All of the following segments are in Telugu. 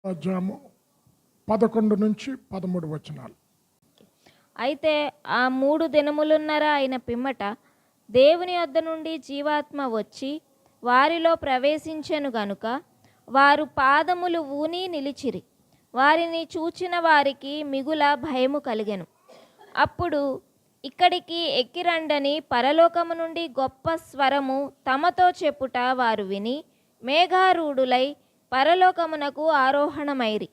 అధ్యాయము 11 నుంచి 13 వచనాలు. అయితే ఆ 3 దినములున్నర అయిన పిమ్మట దేవుని యొద్ద నుండి జీవాత్మ వచ్చి వారిలో ప్రవేశించెను గనుక వారు పాదములు ఊని నిలిచిరి. వారిని చూచిన వారికి మిగుల భయము కలిగెను. అప్పుడు ఇక్కడికి ఎక్కిరండని పరలోకము నుండి గొప్ప స్వరము తమతో చెప్పుట వారు విని మేఘారూఢులై పరలోకమునకు ఆరోహణమైరి.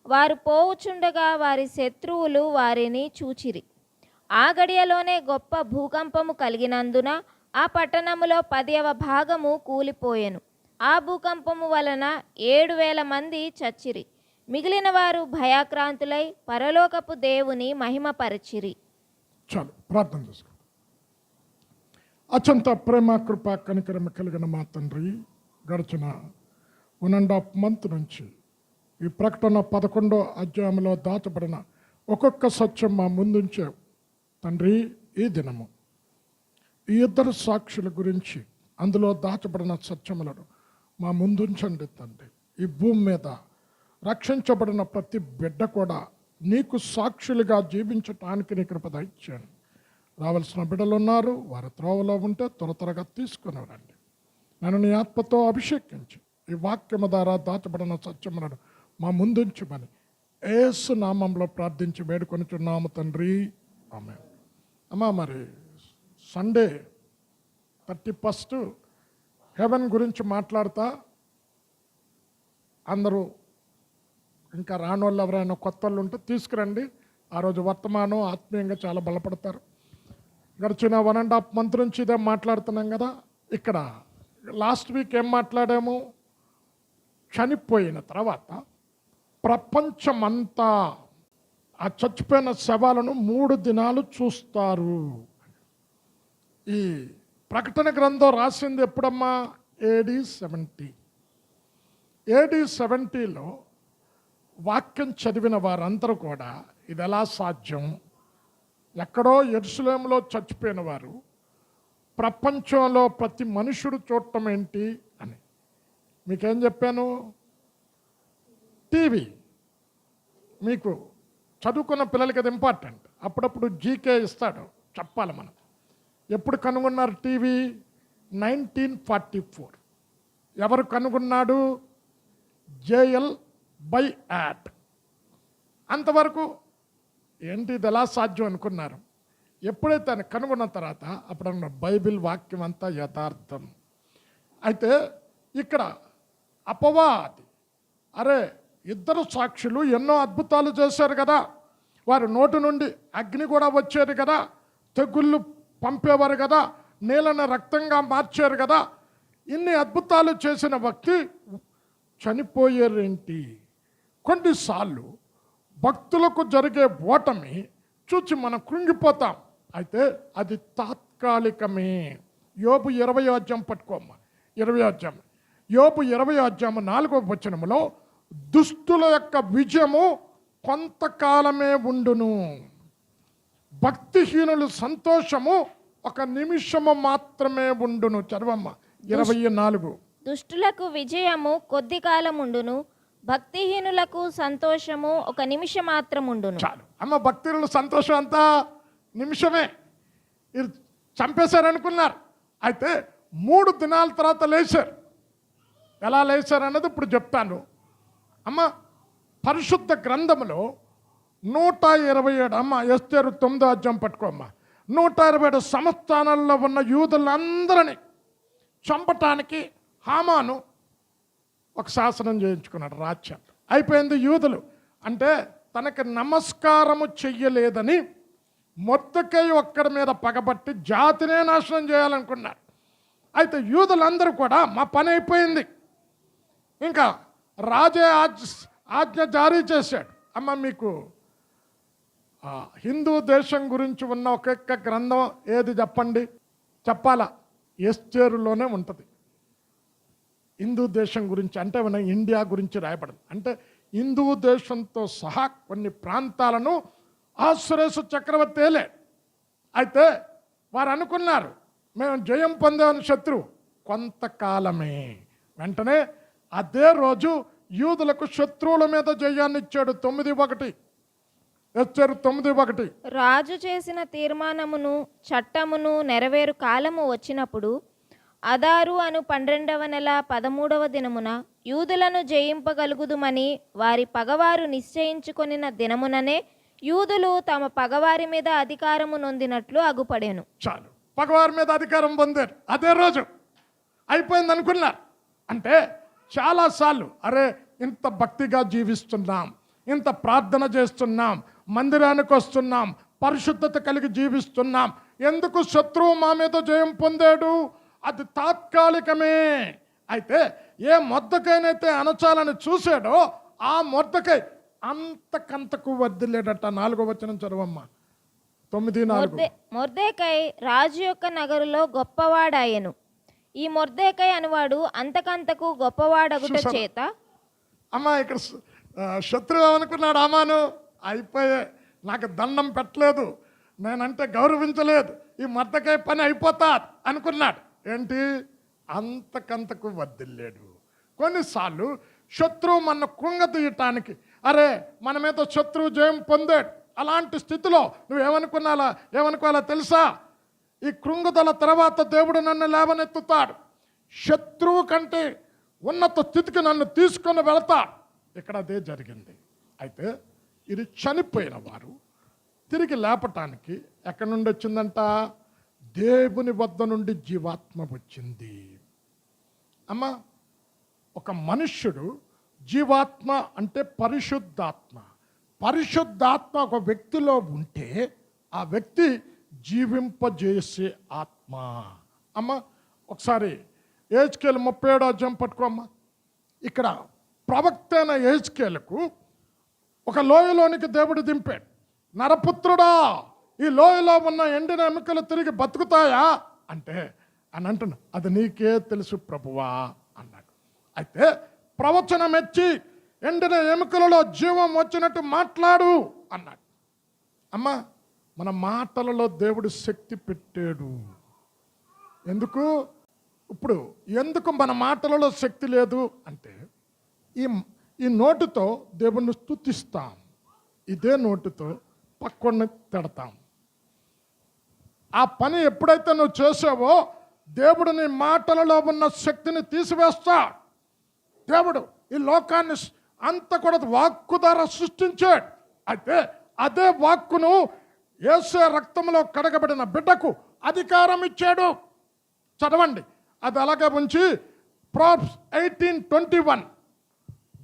వారు పోవుచుండగా వారి శత్రువులు వారిని చూచిరి. ఆ గడియలోనే గొప్ప భూకంపము కలిగినందున ఆ పట్టణములో 10వ భాగము కూలిపోయెను. ఆ భూకంపము వలన 7,000 మంది చచ్చిరి. మిగిలిన వారు భయాక్రాంతులై పరలోకపు దేవుని మహిమపరచిరి. చాలు, ప్రార్థన చేసుకో. అత్యంత ప్రేమ కృప కనికరమ కలిగిన మా తండ్రి, గడిచిన 1.5 month నుంచి ఈ ప్రకటన 11వ అధ్యాయంలో దాచబడిన ఒక్కొక్క సత్యం మా ముందుంచే తండ్రి. ఈ దినము ఈ 2 సాక్షుల గురించి అందులో దాచబడిన సత్యములను మా ముందుంచండి తండ్రి. ఈ భూమి మీద రక్షించబడిన ప్రతి బిడ్డ కూడా నీకు సాక్షులుగా జీవించటానికి నీ కృప దయచేయండి. రావాల్సిన బిడ్డలు ఉన్నారు, వారి త్రోవలో ఉంటే త్వరగా తీసుకుని రండి. నన్ను నీ ఆత్మతో అభిషేకించి ఈ వాక్యము ద్వారా దాచబడిన సత్యములను మా ముందుంచమని యేసు నామంలో ప్రార్థించి వేడుకొనిచున్నాము తండ్రి, ఆమేన్. అమ్మా, మరి సండే 31 హెవెన్ గురించి మాట్లాడుతా, అందరూ ఇంకా రానోళ్ళు ఎవరైనా కొత్త వాళ్ళు ఉంటే తీసుకురండి. ఆ రోజు వర్తమానం ఆత్మీయంగా చాలా బలపడతారు. గడిచిన 1.5 month నుంచి ఇదే మాట్లాడుతున్నాం కదా. ఇక్కడ లాస్ట్ వీక్ ఏం మాట్లాడాము? చనిపోయిన తర్వాత ప్రపంచమంతా ఆ చచ్చిపోయిన శవాలను 3 దినాలు చూస్తారు. ఈ ప్రకటన గ్రంథం రాసింది ఎప్పుడమ్మా? AD 70. AD 70లో వాక్యం చదివిన వారందరూ కూడా ఇది ఎలా సాధ్యం, ఎక్కడో యెరూషలేములో చచ్చిపోయిన వారు ప్రపంచంలో ప్రతి మనుషుడు చూడటం ఏంటి అని మీకేం చెప్పాను? టీవీ. మీకు చదువుకున్న పిల్లలకి అది ఇంపార్టెంట్. అప్పుడప్పుడు జీకే ఇస్తాడు, చెప్పాలి మనం. ఎప్పుడు కనుగొన్నారు టీవీ? 1944. ఎవరు కనుగొన్నాడు? JL బైయాట్. అంతవరకు ఏంటి ఇది ఎలా సాధ్యం అనుకున్నారు. ఎప్పుడైతే ఆయన కనుగొన్న తర్వాత అప్పుడు బైబిల్ వాక్యం అంతా యథార్థం. అయితే ఇక్కడ అపవాది, అరే 2 సాక్షులు ఎన్నో అద్భుతాలు చేశారు కదా, వారి నోటి నుండి అగ్ని కూడా వచ్చేది కదా, తెగుళ్ళు పంపేవారు కదా, నీళ్ళని రక్తంగా మార్చారు కదా, ఇన్ని అద్భుతాలు చేసిన వ్యక్తి చనిపోయారేంటి? కొన్నిసార్లు భక్తులకు జరిగే ఓటమి చూచి మనం కృంగిపోతాం. అయితే అది తాత్కాలికమే. యోబు 20వ అధ్యాయం పట్టుకోమ్మా. 20వ అధ్యాయం, యోబు 20వ అధ్యాయం 4వ వచనములో దుష్టుల యొక్క విజయము కొంతకాలమే ఉండును, భక్తిహీనుల సంతోషము 1 నిమిషము మాత్రమే ఉండును. చదవమ్మ 24. దుష్టులకు విజయము కొద్ది కాలం ఉండును, భక్తిహీనులకు సంతోషము 1 నిమిషం మాత్రం ఉండును. చాలు అమ్మ, భక్తిహీనుల సంతోషం అంతా నిమిషమే. ఇది చంపేశారు అనుకున్నారు. అయితే 3 దినాల తర్వాత లేచారు. ఎలా లేచారు అన్నది ఇప్పుడు చెప్తాను. అమ్మ, పరిశుద్ధ గ్రంథములో 127, అమ్మ ఎస్తేరు 9వ అధ్యాయం పట్టుకోమ్మా. 127 సంస్థానాల్లో ఉన్న యూదులందరినీ చంపటానికి హామాను ఒక శాసనం చేయించుకున్నాడు. రాజ్యం అయిపోయింది. యూదులు అంటే తనకి నమస్కారము చెయ్యలేదని మొర్దెకై ఒక్కడి మీద పగబట్టి జాతినే నాశనం చేయాలనుకున్నారు. అయితే యూదులందరూ కూడా మా పని అయిపోయింది, ఇంకా రాజే ఆజ్ఞ జారీ చేశాడు. అమ్మ, మీకు హిందూ దేశం గురించి ఉన్న ఒక్కొక్క గ్రంథం ఏది చెప్పండి? చెప్పాలా? ఎస్తేరులోనే ఉంటుంది. హిందూ దేశం గురించి అంటే మన ఇండియా గురించి రాయబడింది. అంటే హిందూ దేశంతో సహా కొన్ని ప్రాంతాలను ఆశ్వరేశ చక్రవర్తి ఏలే. అయితే వారు అనుకున్నారు మేము జయం పొందామని. శత్రువు కొంతకాలమే. వెంటనే అదే రోజు యూదులకు శత్రువుల మీద జయాన్ని ఇచ్చాడు. 9:1 ఎస్తేరు 9:1. రాజు చేసిన తీర్మానమును చట్టమును నెరవేరు కాలము వచ్చినప్పుడు అదారు అను 12వ నెల 13వ దినమున యూదులను జయింపగలుగుదుమని వారి పగవారు నిశ్చయించుకొనిన దినముననే యూదులు తమ పగవారి మీద అధికారము నొందినట్లు అగుపడెను. చాలు, పగవారి మీద అధికారం పొందారు. అదే రోజు అయిపోయింది అనుకున్నారు. అంటే చాలాసార్లు అరే ఇంత భక్తిగా జీవిస్తున్నాం, ఇంత ప్రార్థన చేస్తున్నాం, మందిరానికి వస్తున్నాం, పరిశుద్ధత కలిగి జీవిస్తున్నాం, ఎందుకు శత్రువు మా మీద జయం పొందాడు? అది తాత్కాలికమే. అయితే ఏ మొర్దెకైనైతే అణచాలని చూశాడో ఆ మొర్దెకై అంతకంతకు వర్ధిల్లేడట. 4వ వచనం చదవమ్మా. 9:4. మొర్దెకై రాజు యొక్క నగరులో గొప్పవాడాయెను. ఈ మొర్దెకై అనువాడు అంతకంతకు గొప్పవాడగుట చేత అమ్మా ఇక్కడ శత్రువు అనుకున్నాడు అమాను. అయిపోయే, నాకు దండం పెట్టలేదు, నేనంటే గౌరవించలేదు, ఈ మొర్దెకై పని అయిపోతా అనుకున్నాడు. ఏంటి? అంతకంతకు వర్ధిల్లాడు. కొన్నిసార్లు శత్రువు మన కృంగతీయటానికి, అరే మన మీద శత్రువు జయం పొందాడు, అలాంటి స్థితిలో ఏమనుకోవాలా తెలుసా? ఈ కృంగుదల తర్వాత దేవుడు నన్ను లేవనెత్తుతాడు, శత్రువు కంటే ఉన్నత స్థితికి నన్ను తీసుకొని వెళతాడు. ఇక్కడ అదే జరిగింది. అయితే ఇది చనిపోయిన వారు తిరిగి లేపటానికి ఎక్కడి నుండి వచ్చిందంట? దేవుని వద్ద నుండి జీవాత్మ వచ్చింది. అమ్మ, ఒక మనుష్యుడు జీవాత్మ అంటే పరిశుద్ధాత్మ. పరిశుద్ధాత్మ ఒక వ్యక్తిలో ఉంటే ఆ వ్యక్తి జీవింపజేసే ఆత్మ. అమ్మ ఒకసారి యెహెజ్కేలు 37వ అధ్యాయం పట్టుకోమ్మా. ఇక్కడ ప్రవక్త అయిన యెహెజ్కేలుకు ఒక లోయలోనికి దేవుడు దింపాడు. నరపుత్రుడా, ఈ లోయలో ఉన్న ఎండిన ఎముకలు తిరిగి బతుకుతాయా అంటే అని అంటున్నా, అది నీకే తెలుసు ప్రభువా అన్నాడు. అయితే ప్రవచనం ఎచ్చి ఎండిన ఎముకలలో జీవం వచ్చినట్టు మాట్లాడు అన్నాడు. అమ్మ, మన మాటలలో దేవుడు శక్తి పెట్టాడు. ఎందుకు మన మాటలలో శక్తి లేదు అంటే, ఈ నోటితో దేవుణ్ణి స్తుతిస్తాం, ఇదే నోటితో పక్కని తిడతాం. ఆ పని ఎప్పుడైతే నువ్వు చేసావో దేవుడు నీ మాటలలో ఉన్న శక్తిని తీసివేస్తా. దేవుడు ఈ లోకాన్ని అంత కూడా వాక్కు ద్వారా సృష్టించాడు. అయితే అదే వాక్కును యేసు రక్తంలో కడగబడిన బిడ్డకు అధికారం ఇచ్చాడు. చదవండి, అది అలాగే ఉంచి ప్రాబ్స్ 18:21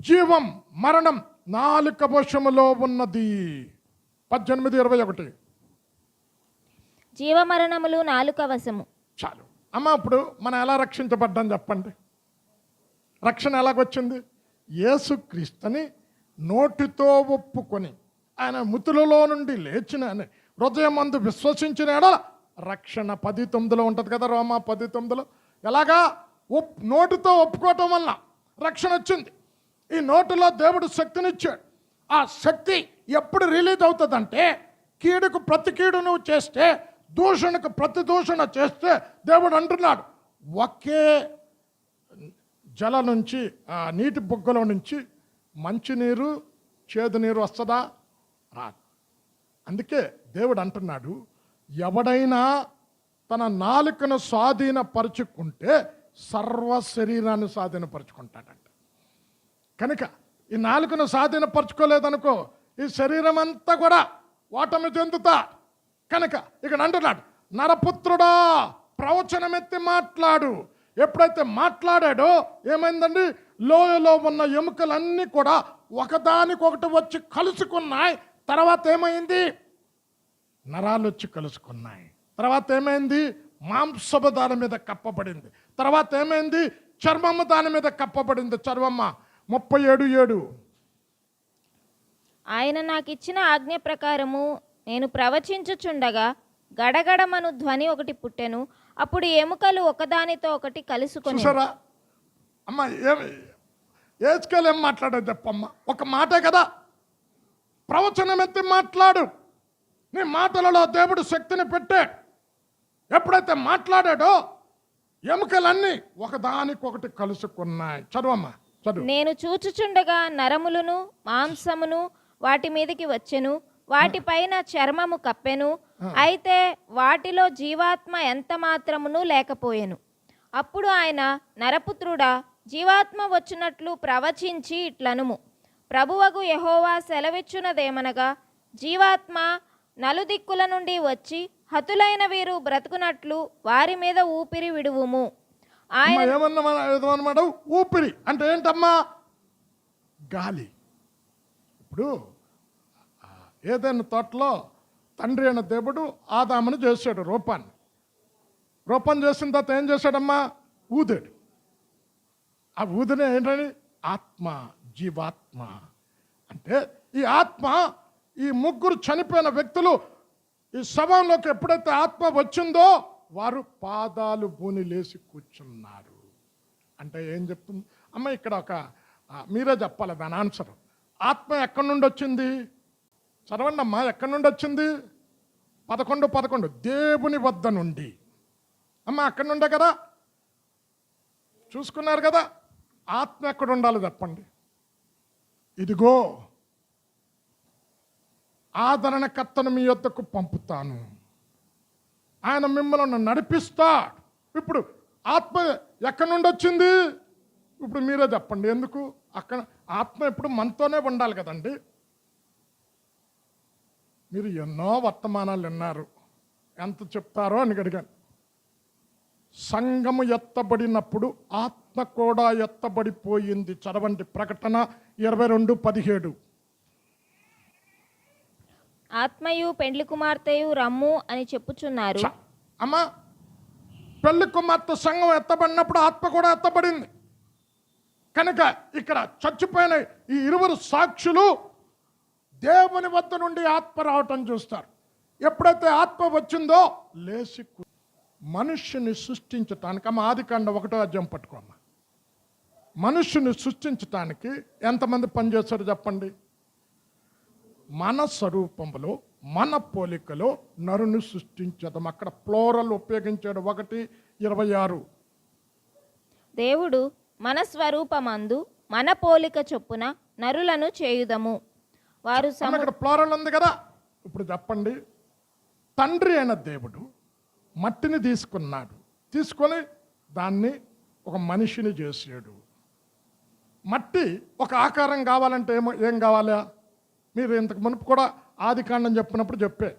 జీవం మరణం నాలుక వశములో ఉన్నది. 18:21 జీవమరణములు నాలుక వశము. చాలు అమ్మ, ఇప్పుడు మనం ఎలా రక్షించబడ్డాం చెప్పండి? రక్షణ ఎలాగొచ్చింది? యేసుక్రీస్తుని నోటితో ఒప్పుకొని ఆయన మృతులలో నుండి లేచిన హృదయమందు విశ్వసించిన ఎడల రక్షణ. 10:9 ఉంటుంది కదా, రోమా 10:9. ఎలాగా? నోటితో ఒప్పుకోవటం వల్ల రక్షణ వచ్చింది. ఈ నోటిలో దేవుడు శక్తినిచ్చాడు. ఆ శక్తి ఎప్పుడు రిలీజ్ అవుతుందంటే, కీడుకు ప్రతి కీడు నువ్వు చేస్తే, దూషణకు ప్రతి దూషణ చేస్తే దేవుడు అంటున్నాడు, ఒకే జల నుంచి, ఆ నీటి బుగ్గలో నుంచి మంచి నీరు చేదు నీరు వస్తుందా? రాదు. అందుకే దేవుడు అంటున్నాడు, ఎవడైనా తన నాలుకను స్వాధీనపరుచుకుంటే సర్వ శరీరాన్ని స్వాధీనపరుచుకుంటాడంట. కనుక ఈ నాలుకను స్వాధీనపరచుకోలేదనుకో, ఈ శరీరం అంతా కూడా ఓటమి చెందుతా. కనుక ఇక్కడ అంటున్నాడు, నరపుత్రుడా ప్రవచనమెత్తి మాట్లాడు. ఎప్పుడైతే మాట్లాడాడో ఏమైందండి? లోయలో ఉన్న ఎముకలన్నీ కూడా ఒకదానికొకటి వచ్చి కలుసుకున్నాయి. తర్వాత ఏమైంది? నరాలు వచ్చి కలుసుకున్నాయి. తర్వాత ఏమైంది? మాంసము దాని మీద కప్పబడింది. తర్వాత ఏమైంది? చర్మము దాని మీద కప్పబడింది. చర్మమ్మ 37:7 ఆయన నాకిచ్చిన ఆజ్ఞ ప్రకారము నేను ప్రవచించుచుండగా గడగడమను ధ్వని ఒకటి పుట్టెను. అప్పుడు ఎముకలు ఒకదానితో ఒకటి కలుసుకొని. చూసారా అమ్మ, యెహెజ్కేలు ఏం మాట్లాడో చెప్పమ్మ. ఒక మాటే కదా, ప్రవచనం ఎత్తి మాట్లాడు. నీ మాటలలో దేవుడు శక్తిని పెట్టాడు. ఎప్పుడైతే మాట్లాడాడో ఎముకలన్నీ ఒకదానికొకటి కలుసుకున్నాయి. చదవమ్మా. చదువు. నేను చూచుచుండగా నరములను మాంసమును వాటి మీదకి వచ్చెను, వాటిపైన చర్మము కప్పెను, అయితే వాటిలో జీవాత్మ ఎంత మాత్రమును లేకపోయెను. అప్పుడు ఆయన, నరపుత్రుడా, జీవాత్మ వచ్చినట్లు ప్రవచించి ఇట్లనుము, ప్రభువగు యెహోవా సెలవిచ్చునదేమనగా, జీవాత్మ నలుదిక్కుల నుండి వచ్చి హతులైన వీరు బ్రతుకునట్లు వారి మీద ఊపిరి విడువుము. ఆయన ఏమన్నమాట? ఊపిరి అంటే ఏంటమ్మా? గాలి. ఇప్పుడు ఏదైనా తోటలో తండ్రి అయిన దేవుడు ఆదామును చేశాడు రూపం చేసిన తర్వాత ఏం చేశాడమ్మా? ఊదాడు. ఆ ఊదిన ఏంటని? ఆత్మ, జీవాత్మ. అంటే ఈ ఆత్మ, ఈ ముగ్గురు చనిపోయిన వ్యక్తులు ఈ శవంలోకి ఎప్పుడైతే ఆత్మ వచ్చిందో వారు పాదాలు బూని లేచి కూర్చున్నారు. అంటే ఏం చెప్తుంది అమ్మ? ఇక్కడ మీరే చెప్పాలి దాని ఆన్సర్. ఆత్మ ఎక్కడి నుండి వచ్చింది? చదవండి అమ్మా, ఎక్కడి నుండి వచ్చింది? 11:11 దేవుని వద్ద నుండి. అమ్మ అక్కడి నుండే కదా చూసుకున్నారు కదా. ఆత్మ ఎక్కడ ఉండాలి చెప్పండి? ఇదిగో ఆదరణకర్తను మీ యొద్దకు పంపుతాను, ఆయన మిమ్మల్ని నడిపిస్తాడు. ఇప్పుడు ఆత్మ ఎక్కడి నుండి వచ్చింది? ఇప్పుడు మీరే చెప్పండి. ఎందుకు? అక్కడ ఆత్మ ఎప్పుడు మనతోనే ఉండాలి కదండి. మీరు ఎన్నో వర్తమానాలు విన్నారు, ఎంత చెప్తారో అని అడిగాను. సంఘము ఎత్తబడినప్పుడు ఆత్మ కూడా ఎత్తబడిపోయింది. చదవండి, ప్రకటన 22:17. ఆత్మయు పెండ్లి కుమార్తెయు రమ్ము అని చెప్పుచున్నారు. అమ్మా, పెళ్లి కుమార్తె సంఘం ఎత్తబడినప్పుడు ఆత్మ కూడా ఎత్తబడింది కనుక ఇక్కడ చచ్చిపోయిన ఈ ఇరువురు సాక్షులు దేవుని వద్ద నుండి ఆత్మ రావటం చూస్తారు. ఎప్పుడైతే ఆత్మ వచ్చిందో లేచి మనుష్యుని సృష్టించటానికి, అమ్మ ఆదికాండం 1వ అధ్యాయం పట్టుకోమ్మ. మనుష్యుని సృష్టించటానికి ఎంతమంది పనిచేస్తారు చెప్పండి? మన స్వరూపంలో మన పోలికలో నరుని సృష్టించడం. అక్కడ ప్లోరల్ ఉపయోగించాడు. 1:26. దేవుడు మన స్వరూపమందు మన పోలిక చొప్పున నరులను చేయుదము. వారు ఇక్కడ ప్లోరల్ ఉంది కదా. ఇప్పుడు చెప్పండి, తండ్రి అయిన దేవుడు మట్టిని తీసుకున్నాడు, తీసుకొని దాన్ని ఒక మనిషిని చేసాడు. మట్టి ఒక ఆకారం కావాలంటే ఏం కావాలా? మీరు ఇంతకు మునుపు కూడా ఆదికాండం చెప్పినప్పుడు చెప్పే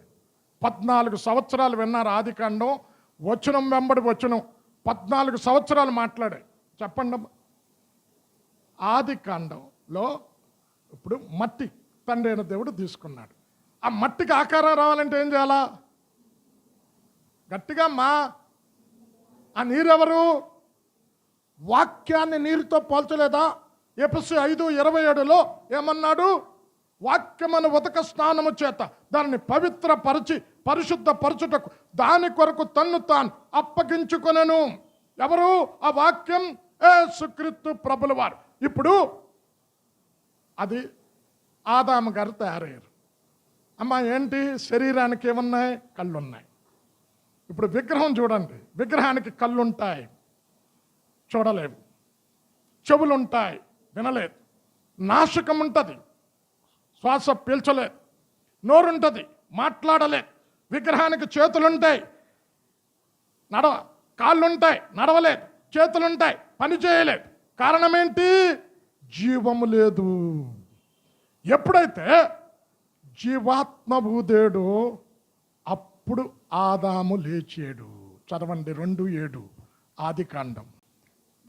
14 సంవత్సరాలు విన్నారు ఆదికాండం. వచనం వెంబడి వచనం 14 సంవత్సరాలు మాట్లాడాయి. చెప్పండి. ఆదికాండంలో ఇప్పుడు మట్టి తండ్రి అయిన దేవుడు తీసుకున్నాడు. ఆ మట్టికి ఆకారం రావాలంటే ఏం చేయాలా? గట్టిగా ఆ నీరెవరు? వాక్యాన్ని నీరుతో పోల్చలేదా? ఎఫెసీ 5:27లో ఏమన్నాడు? వాక్యమును ఉదక స్నానము చేత దానిని పవిత్రపరిచి పరిశుద్ధపరచుటకు దాని కొరకు తన్ను తాను అప్పగించుకొనెను. ఎవరు? ఆ వాక్యం యేసుక్రీస్తు ప్రభుల వారు. ఇప్పుడు అది ఆదాము గారు తయారయ్యారు. అమ్మ ఏంటి? శరీరానికి ఏమున్నాయి? కళ్ళున్నాయి. ఇప్పుడు విగ్రహం చూడండి, విగ్రహానికి కళ్ళుంటాయి, చూడలేవు. చెవులుంటాయి, వినలేదు. నాశకం ఉంటుంది, శ్వాస పీల్చలేదు. నోరుంటుంది, మాట్లాడలేదు. విగ్రహానికి చేతులుంటాయి, కాళ్ళుంటాయి, నడవలేదు. చేతులుంటాయి, పని చేయలేదు. కారణం ఏంటి? జీవము లేదు. ఎప్పుడైతే జీవాత్మ ఊదేడో అప్పుడు ఆదాము లేచాడు. చదవండి 2:7 ఆదికాండం.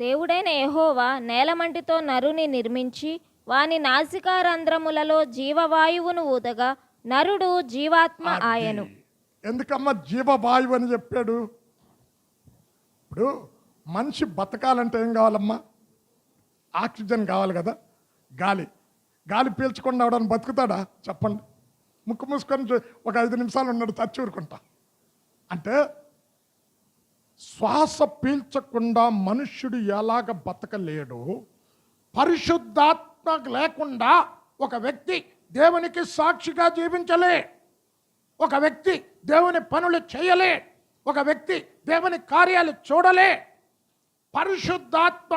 దేవుడైన యెహోవా నేలమంటితో నరుని నిర్మించి వాని నాసికారంధ్రములలో జీవవాయువును ఊదగా నరుడు జీవాత్మ ఆయను. ఎందుకమ్మా జీవవాయువు అని చెప్పాడు? ఇప్పుడు మనిషి బతకాలంటే ఏం కావాలమ్మా? ఆక్సిజన్ కావాలి కదా. గాలి పీల్చకుండా అవడానికి బతుకుతాడా చెప్పండి? ముక్కు మూసుకొని ఒక 5 నిమిషాలు ఉన్నాడు, చచ్చి ఊరుకుంటా అంటే శ్వాస పీల్చకుండా మనుష్యుడు ఎలాగ బతకలేడు? పరిశుద్ధాత్మ లేకుండా ఒక వ్యక్తి దేవునికి సాక్షిగా జీవించలే, ఒక వ్యక్తి దేవుని పనులు చేయలే, ఒక వ్యక్తి దేవుని కార్యాలు చూడలే. పరిశుద్ధాత్మ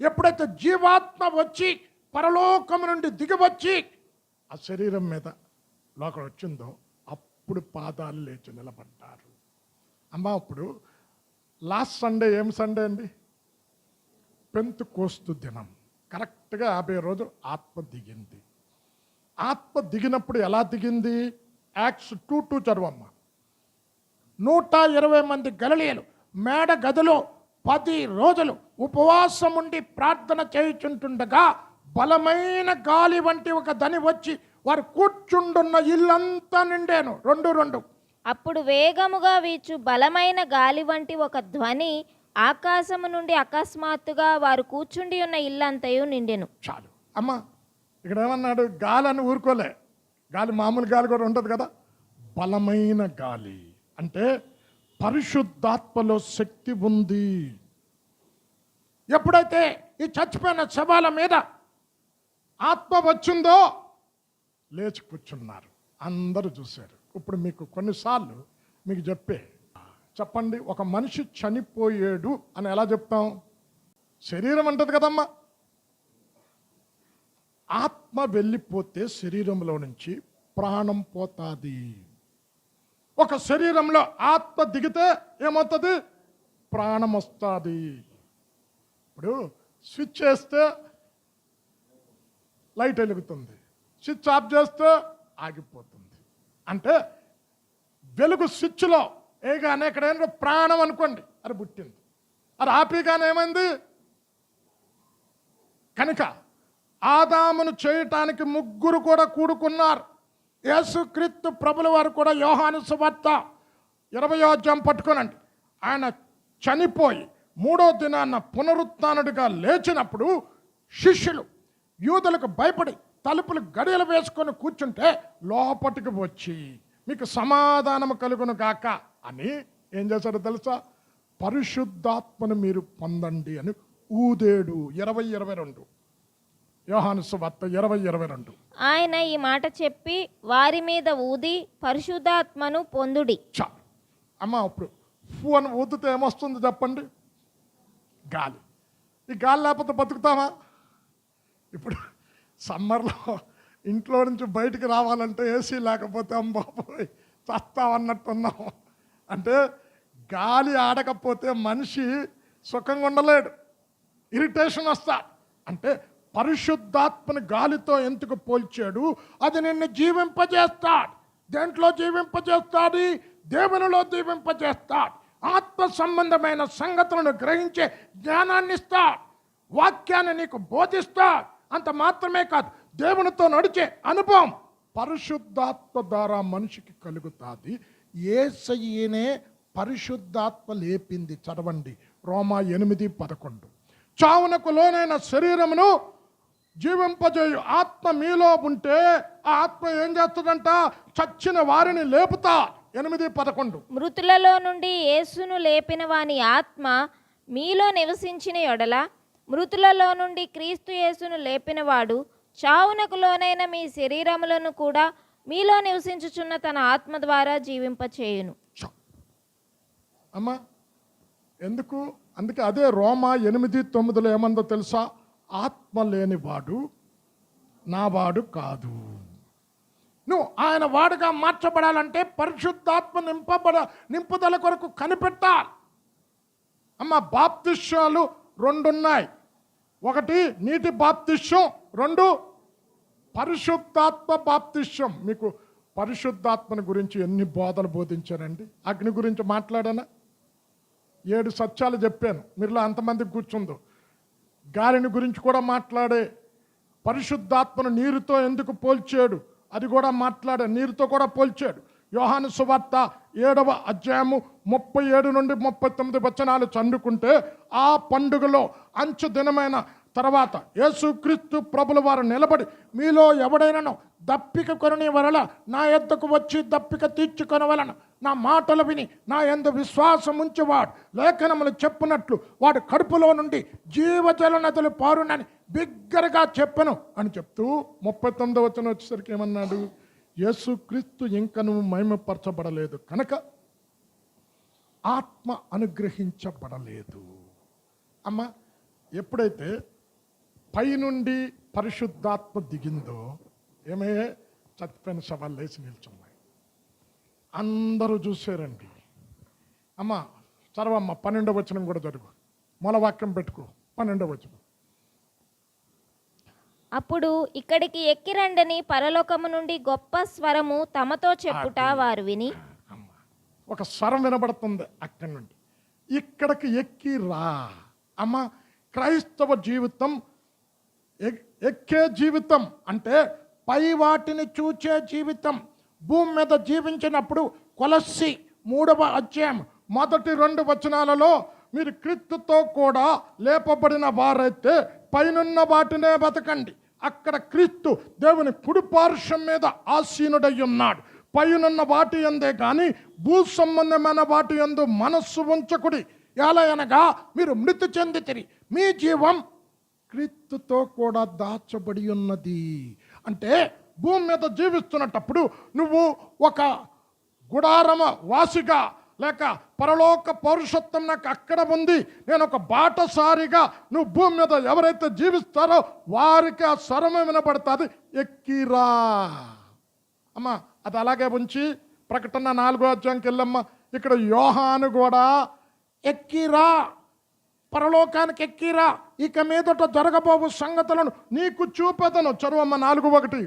ఎప్పుడైతే జీవాత్మ వచ్చి పరలోకం నుండి దిగివచ్చి ఆ శరీరం మీద లోకం వచ్చిందో అప్పుడు పాదాలు లేచి నిలబడ్డారు. అమ్మ అప్పుడు లాస్ట్ సండే ఏం సండే అండి? పెంతెకోస్తు దినం. కరెక్ట్గా 50 రోజులు ఆత్మ దిగింది. ఆత్మ దిగినప్పుడు ఎలా దిగింది? యాక్ట్స్ 2:2 చదవమ్మ. 120 మంది గలిలయులు మేడ గదిలో 10 రోజులు ఉపవాసం ఉండి ప్రార్థన చేయుచుంటుండగా బలమైన గాలి వంటి ఒక దని వచ్చి వారు కూర్చుండున్న ఇల్లంతా నిండాను. 2:2. అప్పుడు వేగముగా వీచు బలమైన గాలి వంటి ఒక ధ్వని ఆకాశము నుండి అకస్మాత్తుగా వారు కూర్చుండి ఉన్న ఇల్లంతయు నిండెను. చాలు అమ్మ. ఇక్కడ ఏమన్నాడు? గాలి అని ఊరుకోలే. గాలి మామూలు గాలి కూడా ఉంటుంది కదా. బలమైన గాలి అంటే పరిశుద్ధాత్మలో శక్తి ఉంది. ఎప్పుడైతే ఈ చచ్చిపోయిన శవాల మీద ఆత్మ వచ్చిందో లేచి కూర్చున్నారు. అందరూ చూశారు. ఇప్పుడు మీకు కొన్నిసార్లు మీకు చెప్పండి, ఒక మనిషి చనిపోయాడు అని ఎలా చెప్తాం? శరీరం అంటది కదమ్మా. ఆత్మ వెళ్ళిపోతే శరీరంలో నుంచి ప్రాణం పోతుంది. ఒక శరీరంలో ఆత్మ దిగితే ఏమవుతుంది? ప్రాణం వస్తుంది. ఇప్పుడు స్విచ్ వేస్తే లైట్ వెలుగుతుంది, స్విచ్ ఆఫ్ చేస్తే ఆగిపోతుంది. అంటే వెలుగు స్విచ్లో ఏగానే ఇక్కడ ఏంటో ప్రాణం అనుకోండి, అది పుట్టింది. అది ఆపిగానే ఏమైంది? కనుక ఆదామును చేయటానికి 3 కూడా కూడుకున్నారు. యేసుక్రీస్తు ప్రభుల వారు కూడా యోహాను సువార్త 20వ అధ్యాయం పట్టుకోనండి. ఆయన చనిపోయి 3వ దినాన పునరుత్థానుడిగా లేచినప్పుడు శిష్యులు యూదులకు భయపడి తలుపులు గడియలు వేసుకొని కూర్చుంటే లోపటికి వచ్చి మీకు సమాధానం కలుగును గాక అని ఏం చేశాడో తెలుసా? పరిశుద్ధాత్మను మీరు పొందండి అని ఊదేడు. 20:22 యోహాను సువార్త 20:22. ఆయన ఈ మాట చెప్పి వారి మీద ఊది పరిశుద్ధాత్మను పొందుడి. చా అమ్మ, ఇప్పుడు ఫూ అని ఊదితే ఏమొస్తుంది చెప్పండి? గాలి. ఈ గాలి లేకపోతే బతుకుతామా? ఇప్పుడు సమ్మర్లో ఇంట్లో నుంచి బయటికి రావాలంటే ఏసీ లేకపోతే అమ్మాపోయి చస్తామన్నట్టున్నాం. అంటే గాలి ఆడకపోతే మనిషి సుఖంగా ఉండలేడు, ఇరిటేషన్ వస్తా. అంటే పరిశుద్ధాత్మని గాలితో ఎందుకు పోల్చాడు? అది నిన్ను జీవింపజేస్తాడు. దేంట్లో జీవింపజేస్తాడు? దేవునిలో జీవింపజేస్తాడు. ఆత్మ సంబంధమైన సంగతులను గ్రహించే జ్ఞానాన్ని ఇస్తాడు. వాక్యాన్ని నీకు బోధిస్తాడు. అంత మాత్రమే కాదు, దేవునితో నడిచే అనుభవం పరిశుద్ధాత్మ ద్వారా మనిషికి కలుగుతుంది. యేసయ్యనే పరిశుద్ధాత్మ లేపింది. చదవండి రోమా 8:11. చావునకు లోనైన శరీరమును జీవింపజేయు ఆత్మ మీలో ఉంటే ఆ ఆత్మ ఏం చేస్తుందంట? చచ్చిన వారిని లేపుతా. 8:11. మృతులలో నుండి యేసును లేపిన వాని ఆత్మ మీలో నివసించిన యెడల మృతులలో నుండి క్రీస్తు యేసును లేపినవాడు చావునకు లోనైన మీ శరీరములను కూడా మీలో నివసించుచున్న తన ఆత్మ ద్వారా జీవింపచేయును. అమ్మా ఎందుకు? అందుకే అదే రోమా 8:9 ఏమందో తెలుసా? ఆత్మ లేనివాడు నా వాడు కాదు. నువ్వు ఆయన వాడుగా మార్చబడాలంటే పరిశుద్ధాత్మ నింపుదల కొరకు కనిపెట్టాలి. అమ్మ, బాప్తిష్యాలు 2 ఉన్నాయి. 1 నీటి బాప్తిష్యం, 2 పరిశుద్ధాత్మ బాప్తిష్యం. మీకు పరిశుద్ధాత్మని గురించి ఎన్ని బోధలు బోధించానండి. అగ్ని గురించి మాట్లాడానా? 7 సత్యాలు చెప్పాను. మీరులో అంతమందికి కూర్చుందో. గాలిని గురించి కూడా మాట్లాడే. పరిశుద్ధాత్మను నీరుతో ఎందుకు పోల్చాడు అది కూడా మాట్లాడే. నీరుతో కూడా పోల్చాడు. యోహాను సువార్త 7వ అధ్యాయము 37 నుండి 39 వచనాలు చదువుకుంటే, ఆ పండుగలో అంచు దినమైన తర్వాత యేసుక్రీస్తు ప్రభుల వారు నిలబడి, మీలో ఎవడైనాను దప్పిక కొనని వలన నా యొద్దకు వచ్చి దప్పిక తీర్చుకొనవలన నా మాటలు విని నా యందు విశ్వాసం ఉంచేవాడు లేఖనములు చెప్పునట్లు వాడు కడుపులో నుండి జీవజల నదులు పారునని బిగ్గరగా చెప్పను అని చెప్తూ 39వ వచనం వచ్చేసరికి ఏమన్నాడు? యేసుక్రీస్తు ఇంకను మహిమపరచబడలేదు కనుక ఆత్మ అనుగ్రహించబడలేదు. అమ్మ, ఎప్పుడైతే పైనుండి పరిశుద్ధాత్మ దిగిందో ఏమే చచ్చిపోయిన శవాలు లేచి నిల్చున్నాయి. అందరూ చూశారండి. అమ్మ చదవమ్మ 12వ వచనం కూడా జరుగు, మూలవాక్యం పెట్టుకో 12వ వచనం. అప్పుడు ఇక్కడికి ఎక్కిరండని పరలోకము నుండి గొప్ప స్వరము తమతో చెప్పుట వారు విని. అమ్మ, ఒక స్వరం వినబడుతుంది అక్కడి నుండి, ఇక్కడికి ఎక్కి రా. అమ్మ, క్రైస్తవ జీవితం ఎక్కే జీవితం అంటే పై వాటిని చూచే జీవితం. భూమి మీద జీవించినప్పుడు కొలస్సి 3వ అధ్యాయం 1-2 వచనాలలో మీరు క్రీస్తుతో కూడా లేపబడిన వారైతే పైనున్న వాటినే బతకండి. అక్కడ క్రీస్తు దేవుని కుడి పార్శ్వం మీద ఆసీనుడై ఉన్నాడు. పైనున్న వాటి యందే కానీ భూ సంబంధమైన వాటి యందు మనస్సు ఉంచకుడి. ఎలా అనగా మీరు మృతి చెందితిరి, మీ జీవం క్రీస్తుతో కూడా దాచబడి ఉన్నది. అంటే భూమి మీద జీవిస్తున్నప్పుడు నువ్వు ఒక గుడారమ వాసిగా లేక పరలోక పౌరుషత్వం నాకు అక్కడ ఉంది, నేను ఒక బాటసారిగా నువ్వు భూమి మీద ఎవరైతే జీవిస్తారో వారికి ఆ స్వరమే వినబడుతుంది, ఎక్కిరా. అమ్మ, అది అలాగే ఉంచి ప్రకటన 4వ అధ్యాయంకి వెళ్ళమ్మా. ఇక్కడ యోహాను కూడా ఎక్కిరా, పరలోకానికి ఎక్కిరా, ఇక మీదట జరగబోవు సంగతులను నీకు చూపెదను. చదువమ్మ 4:1.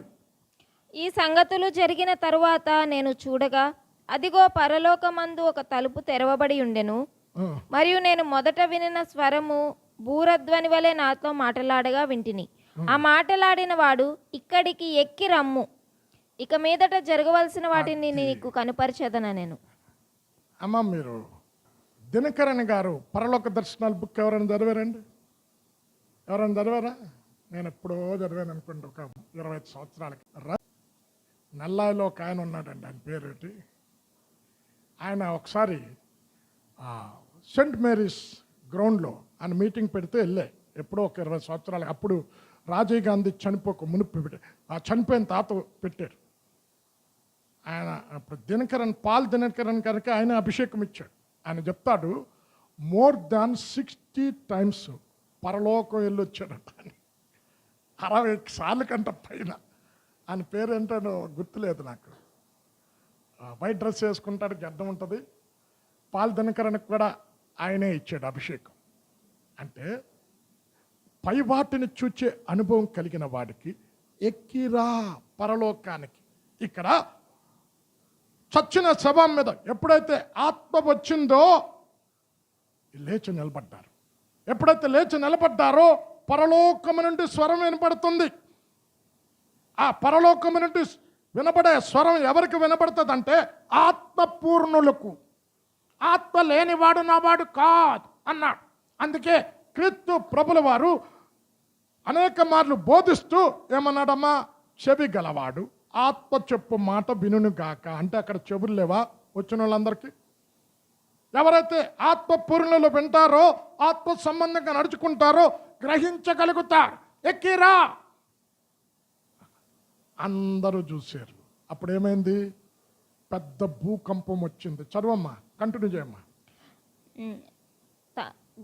ఈ సంగతులు జరిగిన తరువాత నేను చూడగా అదిగో పరలోకమందు ఒక తలుపు తెరవబడి ఉండెను. మరియు నేను మొదట వినిన స్వరము బూరధ్వని వలె నాతో మాటలాడగా వింటిని. ఆ మాటలాడిన వాడు, ఇక్కడికి ఎక్కి రమ్ము, ఇక మీదట జరగవలసిన వాటిని నీకు కనుపరిచేదన నేను. అమ్మ, మీరు దినకరణ్ గారు పరలోక దర్శనాల బుక్ ఎవరైనా చదివారండి? ఎవరైనా చదివారా? నేను ఎప్పుడో చదివాను అనుకోండి, ఒక 25 సంవత్సరాలకి. నల్లాయిలో ఒక ఆయన ఉన్నాడండి, ఆయన పేరేంటి, ఆయన ఒకసారి సెయింట్ మేరీస్ గ్రౌండ్లో ఆయన మీటింగ్ పెడితే వెళ్ళే, ఎప్పుడో ఒక 20 సంవత్సరాలకి. అప్పుడు రాజీవ్ గాంధీ చనిపోక మునుపు చనిపోయిన తాత పెట్టారు ఆయన. అప్పుడు పాల్ దినకరన్ గారికి ఆయన అభిషేకం ఇచ్చాడు. ఆయన చెప్తాడు, మోర్ దాన్ 60 టైమ్స్ పరలోకం వెళ్ళొచ్చాడట అని. 60 సార్లు కంట పైన. ఆయన పేరు ఏంటో గుర్తులేదు నాకు. వైట్ డ్రెస్ వేసుకుంటాడు, గడ్డం ఉంటుంది. పాల్ దినకరణకు కూడా ఆయనే ఇచ్చాడు అభిషేకం. అంటే పై వాటిని చూచే అనుభవం కలిగిన వాడికి ఎక్కిరా పరలోకానికి. ఇక్కడ చచ్చిన శవం మీద ఎప్పుడైతే ఆత్మ వచ్చిందో లేచి నిలబడ్డారు. ఎప్పుడైతే లేచి నిలబడ్డారో పరలోకము నుండి స్వరం వినపడుతుంది. ఆ పరలోకము నుండి వినబడే స్వరం ఎవరికి వినబడుతుంది అంటే ఆత్మపూర్ణులకు. ఆత్మ లేనివాడు నావాడు కాదు అన్నాడు. అందుకే క్రీస్తు ప్రభుల వారు అనేక మార్లు బోధిస్తూ ఏమన్నాడమ్మా, చెవి గలవాడు ఆత్మ చెప్పు మాట వినును గాక. అంటే అక్కడ చెవులు లేవా వచ్చిన వాళ్ళందరికీ? ఎవరైతే ఆత్మపూర్ణులు వింటారో, ఆత్మ సంబంధంగా నడుచుకుంటారో గ్రహించగలుగుతారు. ఎక్కిరా. అందరూ చూశారు. అప్పుడు ఏమైంది? పెద్ద భూకంపం వచ్చింది. చదవమ్మా, కంటిన్యూ చేయమ్మా.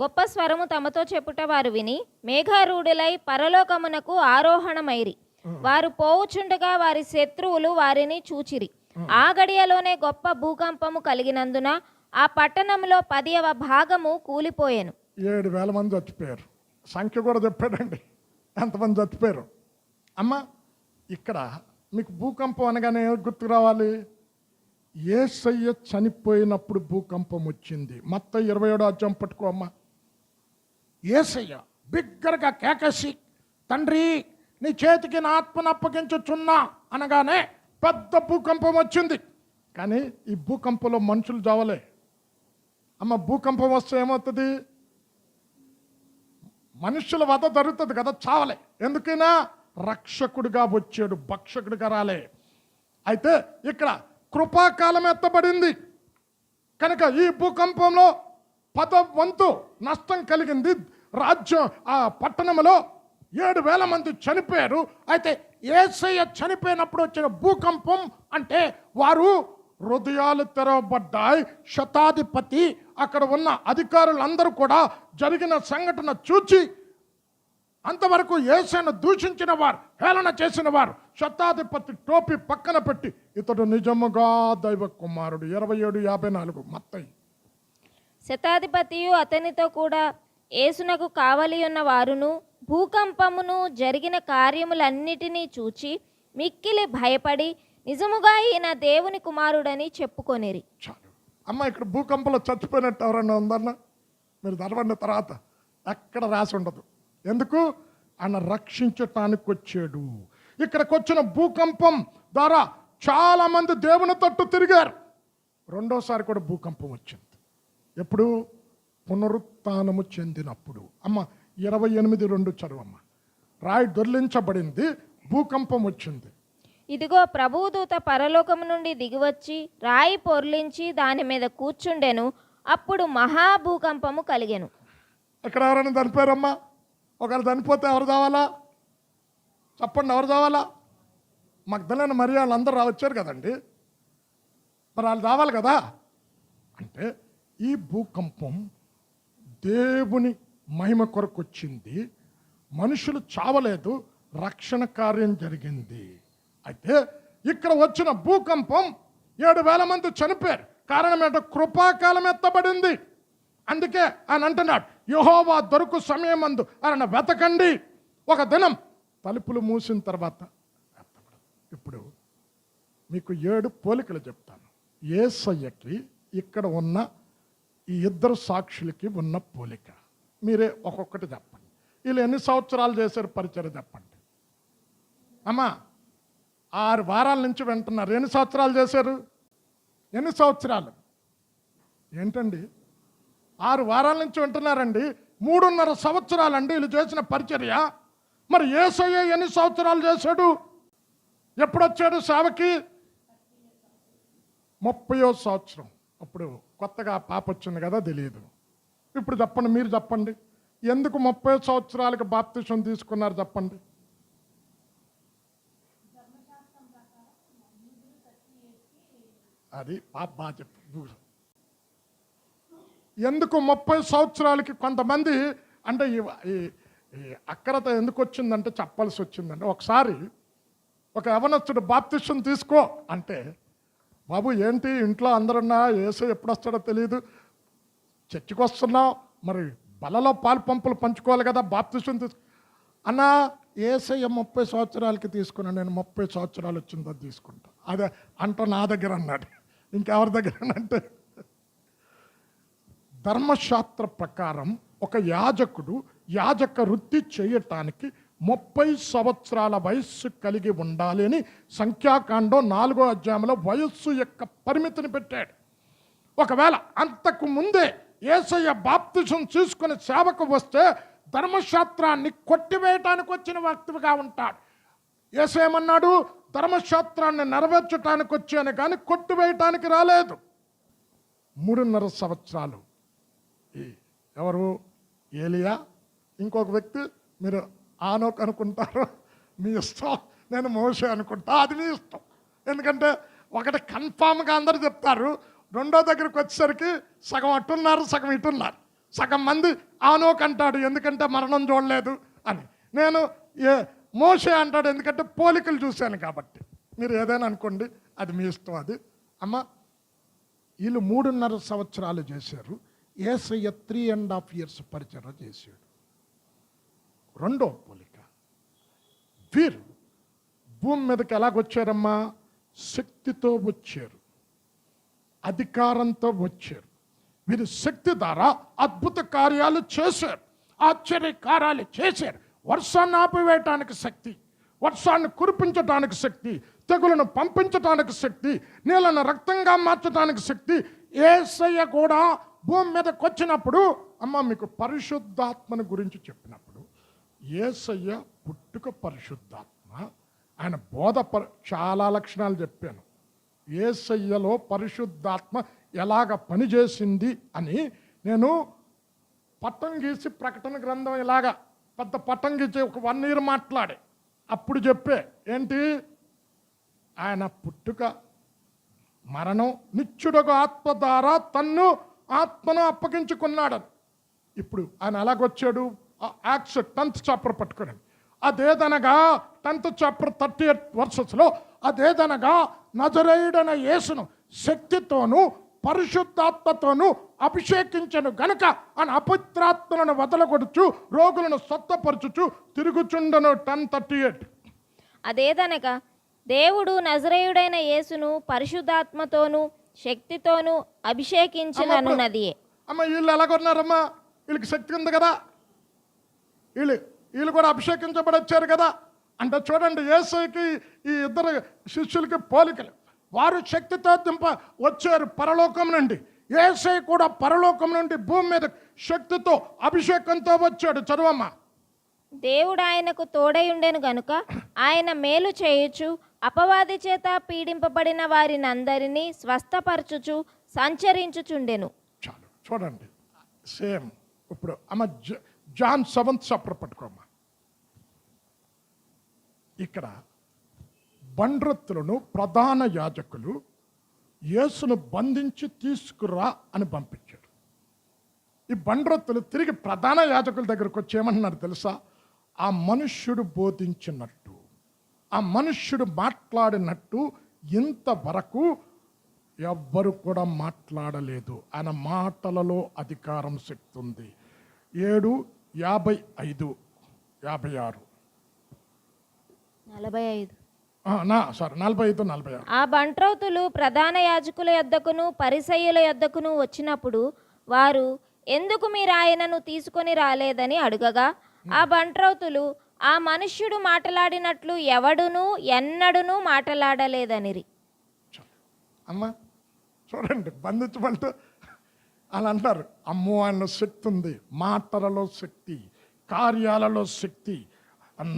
గొప్ప స్వరము తమతో చెప్పుట వారు విని మేఘారూఢులై పరలోకమునకు ఆరోహణమైరి. వారు పోవుచుండగా వారి శత్రువులు వారిని చూచిరి. ఆ గడియలోనే గొప్ప భూకంపము కలిగినందున ఆ పట్టణంలో 10వ భాగము కూలిపోయాను. 7,000 మంది చచ్చిపోయారు. సంఖ్య కూడా చెప్పాడండి ఎంతమంది చచ్చిపోయారు. అమ్మ, ఇక్కడ మీకు భూకంపం అనగానే గుర్తు రావాలి, యేసయ్య చనిపోయినప్పుడు భూకంపం వచ్చింది. మత్తయి 27వ అధ్యాయం పట్టుకో అమ్మ. యేసయ్య బిగ్గరగా కేకసి, తండ్రి నీ చేతికి నా ఆత్మను అప్పగించుచున్నా అనగానే పెద్ద భూకంపం వచ్చింది. కానీ ఈ భూకంపంలో మనుషులు చావలే. అమ్మ, భూకంపం వస్తే ఏమవుతుంది? మనుషుల వధ జరుగుతుంది కదా, చావలే. ఎందుకైనా రక్షకుడిగా వచ్చాడు, భక్షకుడిగా రాలే. అయితే ఇక్కడ కృపాకాలం ఎత్తబడింది కనుక ఈ భూకంపంలో 10వ వంతు నష్టం కలిగింది. రాజ్యం ఆ పట్టణంలో 7,000 మంది చనిపోయారు. అయితే యేసయ్య చనిపోయినప్పుడు వచ్చిన భూకంపం అంటే వారు హృదయాలు తెరవబడ్డాయి. శతాధిపతి అక్కడ ఉన్న అధికారులందరూ కూడా జరిగిన సంఘటన చూచి అంతవరకు యేసును దూషించిన వారు, హేళన చేసిన వారు శతాధిపతి టోపీ పక్కన పెట్టి ఇతడు నిజముగా దైవ కుమారుడు 27:54 మత్తయి. శతాధిపతియు అతనితో కూడా యేసునకు కావలి ఉన్న వారును భూకంపమును జరిగిన కార్యములన్నిటినీ చూచి మిక్కిలి భయపడి నిజముగా ఈయన దేవుని కుమారుడని చెప్పుకొనిరి. చాలు అమ్మ, ఇక్కడ భూకంపంలో చచ్చిపోయినట్టు ఎవరన్నా ఉందన్న? మీరు చదవండి తర్వాత, ఎక్కడ రాసి ఉండదు. ఎందుకు? ఆయన రక్షించటానికి వచ్చాడు. ఇక్కడికి వచ్చిన భూకంపం ద్వారా చాలా మంది దేవుని తట్టు తిరిగారు. రెండోసారి కూడా భూకంపం వచ్చింది. ఎప్పుడు? పునరుత్థానము చెందినప్పుడు. అమ్మ 28:2 చదువమ్మ. రాయి దొర్లించబడింది, భూకంపం వచ్చింది. ఇదిగో ప్రభుదూత పరలోకము నుండి దిగివచ్చి రాయి పొర్లించి దాని మీద కూర్చుండెను. అప్పుడు మహాభూకంపము కలిగెను. ఇక్కడ ఎవరైనా చనిపోయారమ్మా? ఒకరు చనిపోతే ఎవరు కావాలా? చెప్పండి, ఎవరు కావాలా? మగ్దలేన మరి వాళ్ళందరూ వచ్చారు కదండి, మరి వాళ్ళు రావాలి కదా. అంటే ఈ భూకంపం దేవుని మహిమ కొరకు వచ్చింది. మనుషులు చావలేదు, రక్షణ కార్యం జరిగింది. అయితే ఇక్కడ వచ్చిన భూకంపం 7,000 మంది చనిపోయారు. కారణం ఏంటో? కృపాకాలం ఎత్తబడింది. అందుకే ఆయన అంటున్నాడు, యెహోవా దొరుకు సమయమందు ఆయన వెతకండి. ఒక దినం తలుపులు మూసిన తర్వాత ఇప్పుడు మీకు 7 పోలికలు చెప్తాను. యేసయ్యకి ఇక్కడ ఉన్న ఈ ఇద్దరు సాక్షులకి ఉన్న పోలిక మీరే ఒక్కొక్కటి చెప్పండి. వీళ్ళు ఎన్ని సంవత్సరాలు చేశారు పరిచయం చెప్పండి. అమ్మా 6 వారాల నుంచి వింటున్నారు. ఎన్ని సంవత్సరాలు చేశారు? ఎన్ని సంవత్సరాలు ఏంటండి? 6 వారాల నుంచి వింటున్నారండి. 3.5 సంవత్సరాలండి వీళ్ళు చేసిన పరిచర్య. మరి యేసయ్య ఎన్ని సంవత్సరాలు చేశాడు? ఎప్పుడొచ్చాడు సేవకి? 30వ సంవత్సరం. అప్పుడు కొత్తగా పాప వచ్చింది కదా, తెలియదు. ఇప్పుడు చెప్పండి, మీరు చెప్పండి, ఎందుకు 30 సంవత్సరాలకు బాప్తిసం తీసుకున్నారు చెప్పండి. అది పాప బాగా చెప్పు. ఎందుకు 30 సంవత్సరాలకి? కొంతమంది అంటే ఈ అక్కరత ఎందుకు వచ్చిందంటే చెప్పాల్సి వచ్చిందంటే, ఒకసారి ఒక యవనస్తుడు బాప్తిసం తీసుకో అంటే, బాబు ఏంటి ఇంట్లో అందరున్నా, యేసు ఎప్పుడు వస్తాడో తెలియదు, చర్చికి వస్తున్నావు, మరి బలలో పాలు పంపులు పంచుకోవాలి కదా, బాప్తిసం తీసుకో అన్నా. యేసయ్య 30 సంవత్సరాలకి తీసుకున్నాను, నేను 30 సంవత్సరాలు వచ్చిందో తీసుకుంటా. అదే అంట నా దగ్గర అన్నాడు. ఇంకెవరి దగ్గర అంటే, ధర్మశాస్త్ర ప్రకారం ఒక యాజకుడు యాజక వృత్తి చేయటానికి 30 సంవత్సరాల వయస్సు కలిగి ఉండాలి అని సంఖ్యాకాండం 4వ అధ్యాయంలో వయస్సు యొక్క పరిమితిని పెట్టాడు. ఒకవేళ అంతకు ముందే యేసయ్య బాప్తిసం తీసుకుని సేవకు వస్తే ధర్మశాస్త్రాన్ని కొట్టివేయటానికి వచ్చిన వ్యక్తిగా ఉంటాడు. యేసేమన్నాడు? ధర్మశాస్త్రాన్ని నెరవేర్చడానికి వచ్చాను కానీ కొట్టివేయటానికి రాలేదు. 3.5 సంవత్సరాలు. ఎవరు? ఏలియా. ఇంకొక వ్యక్తి మీరు ఆనోక్ అనుకుంటారు, మీ ఇష్టం. నేను మోషే అనుకుంటా, అది మీ ఇష్టం. ఎందుకంటే ఒకటి కన్ఫామ్గా అందరు చెప్తారు, రెండో దగ్గరికి వచ్చేసరికి సగం అట్టున్నారు, సగం ఇటున్నారు. సగం మంది ఆనోక్ అంటాడు ఎందుకంటే మరణం చూడలేదు అని, నేను మోషే అంటాడు ఎందుకంటే పోలికలు చూశాను కాబట్టి. మీరు ఏదైనా అనుకోండి, అది మీ ఇష్టం. అది అమ్మ, వీళ్ళు 3.5 సంవత్సరాలు చేశారు. యేసయ్య 3.5 years పరిచర్య చేశాడు. రెండో పోలిక, వీరు భూమి మీదకి ఎలాగొచ్చారమ్మా? శక్తితో వచ్చారు, అధికారంతో వచ్చారు. వీరు శక్తి ద్వారా అద్భుత కార్యాలు చేశారు, ఆశ్చర్య కార్యాలు చేశారు. వర్షాన్ని ఆపివేయటానికి శక్తి, వర్షాన్ని కురిపించటానికి శక్తి, తెగులను పంపించటానికి శక్తి, నీళ్ళను రక్తంగా మార్చడానికి శక్తి. యేసయ్య కూడా భూమి మీదకి వచ్చినప్పుడు, అమ్మ మీకు పరిశుద్ధాత్మని గురించి చెప్పినప్పుడు, యేసయ్య పుట్టుక పరిశుద్ధాత్మ, ఆయన బోధ చాలా లక్షణాలు చెప్పాను. యేసయ్యలో పరిశుద్ధాత్మ ఎలాగ పనిచేసింది అని నేను పట్టం గీసి ప్రకటన గ్రంథం ఇలాగా పెద్ద పట్టం గీసి ఒక 1 year మాట్లాడే అప్పుడు చెప్పే ఏంటి? ఆయన పుట్టుక, మరణం, నిత్యుడొక ఆత్మ ద్వారా తన్ను ఆత్మను అప్పగించుకున్నాడని. ఇప్పుడు ఆయన ఎలాగొచ్చాడు? యాక్ట్స్ 10th చాప్టర్ పట్టుకోండి. అదేదనగా 10th చాప్టర్ 38 వర్సెస్లో, అదేదనగా నజరేయుడైన యేసును శక్తితోనూ పరిశుద్ధాత్మతోనూ అభిషేకించను గనుక అని అపవిత్రాత్మలను వదలగొడుచు రోగులను స్వస్థపరచుచు తిరుగుచుండను. 10:38. అదేదనగా దేవుడు నజరేయుడైన యేసును పరిశుద్ధాత్మతోనూ శక్తితోనూ అభిషేకించిననున్నదియే. అమ్మ వీళ్ళు ఎలాగొన్నారమ్మా? వీళ్ళకి శక్తి ఉంది కదా, వీళ్ళు కూడా అభిషేకించబడి వచ్చారు కదా. అంటే చూడండి, యేసుకి ఈ ఇద్దరు శిష్యులకి పోలికలు. వారు శక్తితో వచ్చారు పరలోకం నుండి. యేసయ్య కూడా పరలోకం నుండి భూమి మీద శక్తితో అభిషేకంతో వచ్చాడు. చదువమ్మా. దేవుడు ఆయనకు తోడయుండెను గనుక ఆయన మేలు చేయుచు అపవాది చేత పీడింపబడిన వారినందరినీ స్వస్థపరచుచు సంచరించుచుండెను. చాలు చూడండి, సేమ్. ఇప్పుడు అమ్మ జాన్ 7th చాప్టర్ పట్టుకోమ్మా. ఇక్కడ బండ్రత్తులను ప్రధాన యాజకులు యేసును బంధించి తీసుకురా అని పంపించారు. ఈ బండ్రత్తులు తిరిగి ప్రధాన యాజకుల దగ్గరకు వచ్చి ఏమంటున్నారు తెలుసా? ఆ మనుష్యుడు బోధించినట్టు, ఆ మనుష్యుడు మాట్లాడినట్టు ఇంతవరకు ఎవ్వరు కూడా మాట్లాడలేదు. ఆయన మాటలలో అధికారం, శక్తి ఉంది. 7:55, 56. 45. 45, 46. ఆ బంట్రౌతులు ప్రధాన యాజకుల యొద్దకును పరిసయ్యుల యొద్దకును వచ్చినప్పుడు వారు, ఎందుకు మీరు ఆయనను తీసుకొని రాలేదని అడుగగా, ఆ బంట్రౌతులు, ఆ మనుష్యుడు మాట్లాడినట్లు ఎవడునూ ఎన్నడునూ మాట్లాడలేదనిరి. అమ్మా చూడండి, బంధించబడుతూ అలా అంటారు. అమ్మో, ఆయన శక్తి ఉంది, మాటలలో శక్తి, కార్యాలలో శక్తి,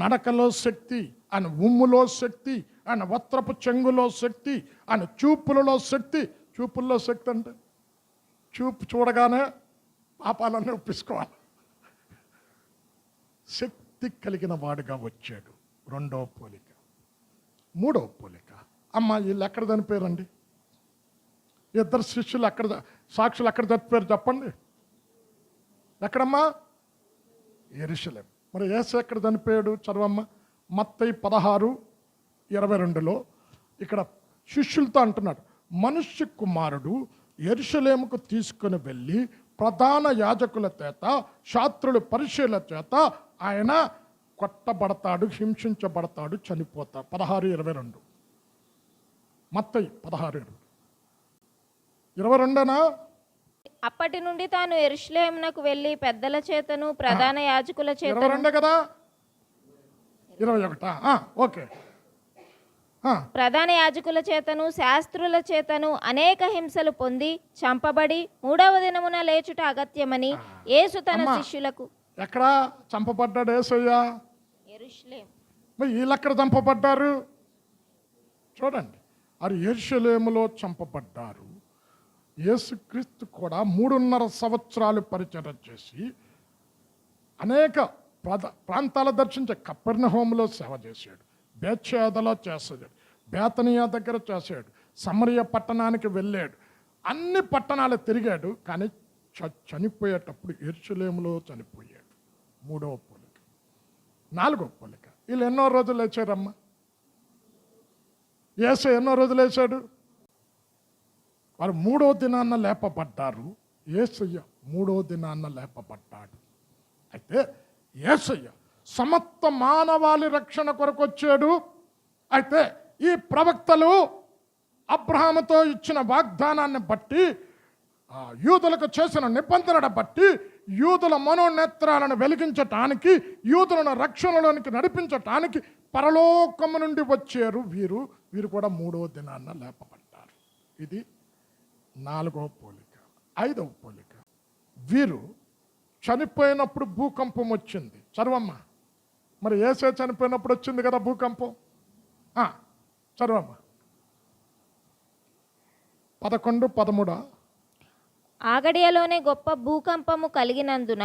నడకలో శక్తి, ఆయన ఉమ్ములో శక్తి, ఆయన వస్త్రపు చెంగులో శక్తి, ఆయన చూపులలో శక్తి. చూపుల్లో శక్తి అంటే చూపు చూడగానే పాపాలన్నీ ఒప్పించుకోవాలి. శక్తి కలిగిన వాడుగా వచ్చాడు. 2వ పోలిక. 3వ పోలిక. అమ్మ వీళ్ళు ఎక్కడ చనిపోయారండి? ఇద్దరు శిష్యులు ఎక్కడ, సాక్షులు ఎక్కడ చనిపోయారు చెప్పండి? ఎక్కడమ్మా? యెరూషలేం. మరి యేసు ఎక్కడ చనిపోయాడు? చదవమ్మ. మత్తయి 16:22లో ఇక్కడ శిష్యులతో అంటున్నాడు, మనుష్య కుమారుడు యెరూషలేముకు తీసుకుని వెళ్ళి ప్రధాన యాజకుల చేత, శాస్త్రుల పరిచయుల చేత ఆయన కొట్టబడతాడు, హింసించబడతాడు, చనిపోతాడు. 16:22. మత్తయి 16:22. అప్పటి నుండి తాను యెరూషలేమునకు వెళ్ళి పెద్దల చేతను ప్రధాన యాజకుల చేతను 22 కదా, 21. ఓకే. ప్రధాన యాజకుల చేతను శాస్త్రుల చేతను అనేక హింసలు పొంది చంపబడి 3వ దినమున లేచుట అగత్యమని యేసు తన శిష్యులకు. ఎక్కడ చంపబడ్డాడు యేసయ్య? యెరూషలేం. మరి వీళ్ళెక్కడ చంపబడ్డారు? చూడండి, అది యెరూషలేములో చంపబడ్డారు. యేసుక్రీస్తు కూడా 3.5 సంవత్సరాలు పరిచయం చేసి అనేక ప్రాంతాలు దర్శించే కపెర్నహూములో సేవ చేశాడు, బేత్షెదాలో చేశాడు, బేతనియా దగ్గర చేశాడు, సమరయ పట్టణానికి వెళ్ళాడు, అన్ని పట్టణాలు తిరిగాడు. కానీ చనిపోయేటప్పుడు యెరూషలేములో చనిపోయాడు. 3వ పోలిక. 4వ పోలిక. వీళ్ళు ఎన్నో రోజులు లేచారమ్మా? యేసు ఎన్నో రోజులు లేచాడు? వారు 3వ దినాన్న లేపబడ్డారు. యేసయ్య 3వ దినాన్న లేపబడ్డాడు. అయితే యేసయ్య సమస్త మానవాళి రక్షణ కొరకు వచ్చాడు. అయితే ఈ ప్రవక్తలు అబ్రహాముతో ఇచ్చిన వాగ్దానాన్ని బట్టి, యూదులకు చేసిన నిబంధనను బట్టి, యూదుల మనోనేత్రాలను వెలిగించటానికి, యూదులను రక్షణలోనికి నడిపించటానికి పరలోకము నుండి వచ్చారు వీరు. వీరు కూడా 3వ దినాన్న లేపబడ్డారు. ఇది 4వ పోలిక. 5వ పోలిక. వీరు చనిపోయినప్పుడు భూకంపం వచ్చింది. చదవమ్మ. మరి యేసే చనిపోయినప్పుడు వచ్చింది కదా భూకంపం. చదవమ్మ. 11, 13. ఆగడియలోనే గొప్ప భూకంపము కలిగినందున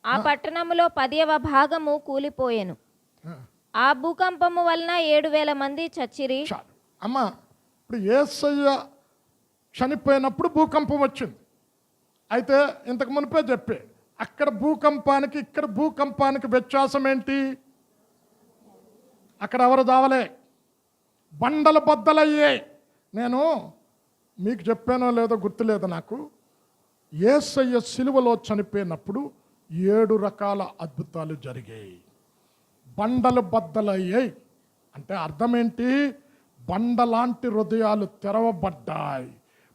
ఆ పట్టణములో 10వ భాగము కూలిపోయెను. ఆ భూకంపము వలన 7,000 మంది చచ్చిరి. చాలు అమ్మ. ఇప్పుడు యేసయ్య చనిపోయినప్పుడు భూకంపం వచ్చింది. అయితే ఇంతకు మునిపే చెప్పే అక్కడ భూకంపానికి ఇక్కడ భూకంపానికి వ్యత్యాసం ఏంటి? అక్కడ ఎవరు దావలే, బండలు బద్దలయ్యాయి. నేను మీకు చెప్పానో లేదో గుర్తులేదు నాకు. యేసయ్య సిలువలో చనిపోయినప్పుడు 7 రకాల అద్భుతాలు జరిగాయి. బండలు బద్దలయ్యాయి అంటే అర్థం ఏంటి? బండలాంటి హృదయాలు తెరవబడ్డాయి,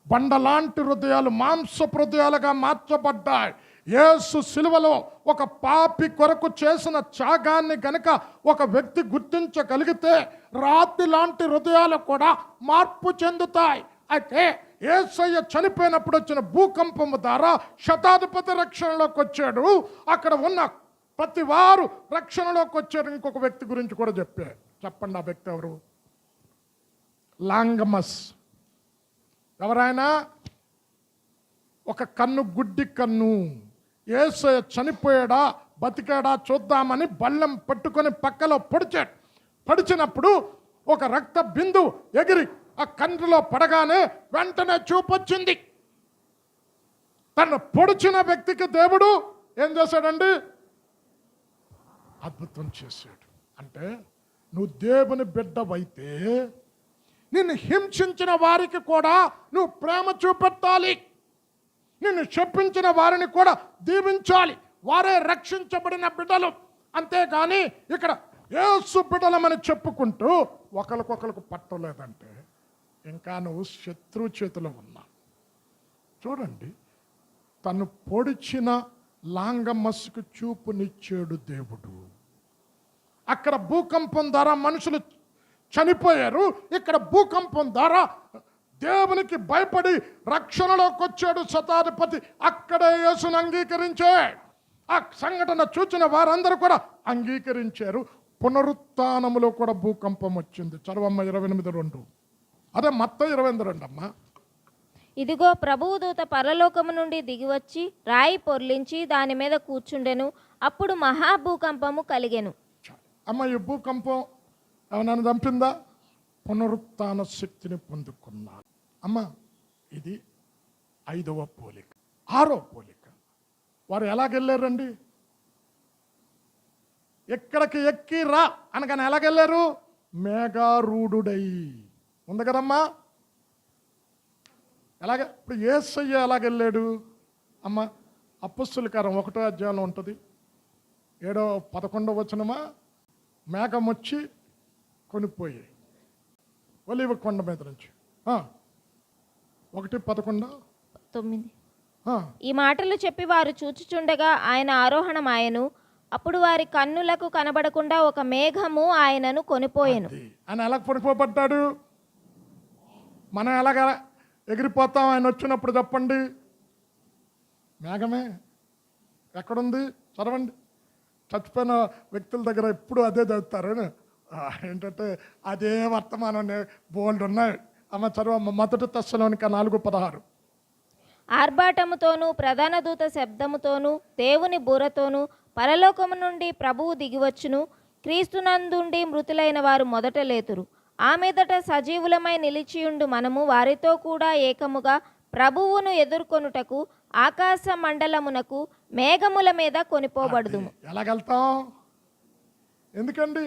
బండలాంటి హృదయాలు మాంసపు హృదయాలుగా మార్చబడ్డాయి. యేసు సిలువలో ఒక పాపి కొరకు చేసిన త్యాగాన్ని గనుక ఒక వ్యక్తి గుర్తించగలిగితే రాతి లాంటి హృదయాలు కూడా మార్పు చెందుతాయి. అయితే యేసయ్య చనిపోయినప్పుడు వచ్చిన భూకంపము ద్వారా శతాధిపతి రక్షణలోకి వచ్చాడు. అక్కడ ఉన్న ప్రతి వారు రక్షణలోకి వచ్చాడు. ఇంకొక వ్యక్తి గురించి కూడా చెప్పండి. ఆ వ్యక్తి ఎవరు? లాంగమస్. ఎవరైనా ఒక కన్ను, గుడ్డి కన్ను. యేసయ్య చనిపోయాడా బతికాడా చూద్దామని బల్లెం పట్టుకొని పక్కలో పడిచినప్పుడు ఒక రక్త బిందు ఎగిరి ఆ కన్నులో పడగానే వెంటనే చూపొచ్చింది. తను పొడిచిన వ్యక్తికి దేవుడు ఏం చేశాడండి? అద్భుతం చేశాడు. అంటే నువ్వు దేవుని బిడ్డవైతే నిన్ను హింసించిన వారికి కూడా నువ్వు ప్రేమ చూపెట్టాలి, నిన్ను చెప్పించిన వారిని కూడా దీవించాలి. వారే రక్షించబడిన బిడ్డలు. అంతేగాని ఇక్కడ యేసు బిడ్డలమని చెప్పుకుంటూ ఒకరికొకరికి పట్టలేదంటే ఇంకా నువ్వు శత్రువు చేతిలో ఉన్నావు. చూడండి, తను పొడిచిన లాంగమస్సుకు చూపునిచ్చాడు దేవుడు. అక్కడ భూకంపం ద్వారా మనుషులు చనిపోయారు, ఇక్కడ భూకంపం ద్వారా దేవునికి భయపడి రక్షణలోకి వచ్చాడు శతాధిపతి. అక్కడే యేసును అంగీకరించే ఆ సంఘటన చూచిన వారందరూ కూడా అంగీకరించారు. పునరుత్థానములో కూడా భూకంపం వచ్చింది. చదవమ్మ 28:2. అదే మత్తయి 28:2 అమ్మా. ఇదిగో ప్రభువు దూత పరలోకము నుండి దిగివచ్చి రాయి పొర్లించి దాని మీద కూర్చుండెను. అప్పుడు మహాభూకంపము కలిగెను. అమ్మ, ఈ భూకంపం నన్ను చంపిందా? పునరుత్థాన శక్తిని పొందుకున్నాను. అమ్మ, ఇది 5వ పోలిక. 6వ పోలిక. వారు ఎలాగెళ్ళారండి? ఎక్కడికి ఎక్కి రా అనగానే ఎలాగెళ్ళారు? మేఘారూఢుడై ఉంది కదమ్మా. ఎలాగ ఇప్పుడు యేసయ్య ఎలాగెళ్ళాడు? అమ్మ, అపొస్తలుల కార్యం 1వ అధ్యాయంలో ఉంటుంది. 7-11 వచనమా. మేఘం వచ్చి కొనిపోయాయి ఒలీవ కొండ మీద నుంచి. 1:11-9. ఈ మాటలు చెప్పి వారు చూచుచుండగా ఆయన ఆరోహణమాయెను. అప్పుడు వారి కన్నులకు కనబడకుండా ఒక మేఘము ఆయనను కొనిపోయెను. ఆయన ఎలా కొనిపోబడ్డాడు? మనం ఎలాగ ఎగిరిపోతాం ఆయన వచ్చినప్పుడు? చెప్పండి. మేఘమే. ఎక్కడుంది? చదవండి. చచ్చిపోయిన వ్యక్తుల దగ్గర ఎప్పుడు అదే చదువుతారు. ఏంటంటే అదే వర్తమానం బోల్డ్ ఉన్నాయి. అమ్మ చదవమ్మ. 1 తెస్సలోనిక 4:16. ఆర్భాటముతోనూ ప్రధాన దూత శబ్దముతోనూ దేవుని బూరతోనూ పరలోకము నుండి ప్రభువు దిగివచ్చును. క్రీస్తునందుండి మృతులైన వారు మొదట లేతురు. ఆ మీదట సజీవులమై నిలిచియుండు మనము వారితో కూడా ఏకముగా ప్రభువును ఎదుర్కొనుటకు ఆకాశ మండలమునకు మేఘముల మీద కొనిపోబడుదుము. ఎలాగెళ్తాం? ఎందుకండి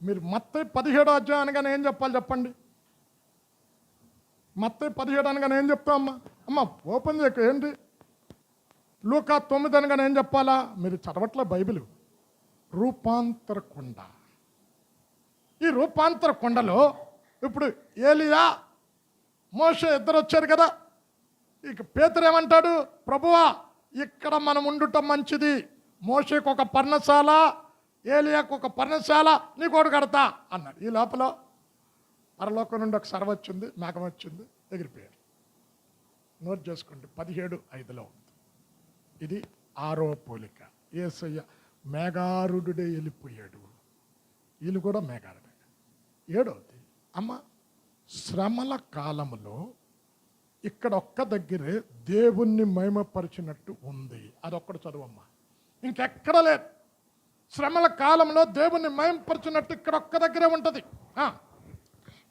మీరు మత్తయి 17వ అధ్యాయం అనగానే ఏం చెప్పాలి చెప్పండి? మత్తయి 17 అనగానే ఏం చెప్తాం అమ్మ? అమ్మ ఓపెన్ చేయక. ఏంటి? లూకా 9 అనగానే ఏం చెప్పాలా? మీరు చదవట్లే బైబిల్. రూపాంతర కొండ. ఈ రూపాంతర కొండలో ఇప్పుడు ఏలియా మోషే ఇద్దరు వచ్చారు కదా. ఇక పేతురు ఏమంటాడు? ప్రభువా, ఇక్కడ మనం ఉండటం మంచిది. మోషేకు ఒక పర్ణశాల, ఏలియాకు ఒక పర్ణశాల, నీకోడు కడతా అన్నాడు. ఈ లోపల పరలోకం నుండి ఒక సర్వ వచ్చింది, మేఘం వచ్చింది, ఎగిరిపోయారు. నోట్ చేసుకోండి. 17:5 ఉంది. ఇది 6వ పోలిక. యేసయ్య మేఘారుడే వెళ్ళిపోయాడు. వీళ్ళు కూడా మేఘారుడే. 7వది అమ్మ, శ్రమల కాలంలో ఇక్కడ ఒక్క దగ్గరే దేవుణ్ణి మహిమపరిచినట్టు ఉంది. అదొక్కడు చదువమ్మా. ఇంకెక్కడ లేదు. శ్రమల కాలంలో దేవుణ్ణి మహిమపరిచినట్టు ఇక్కడ ఒక్క దగ్గరే ఉంటుంది.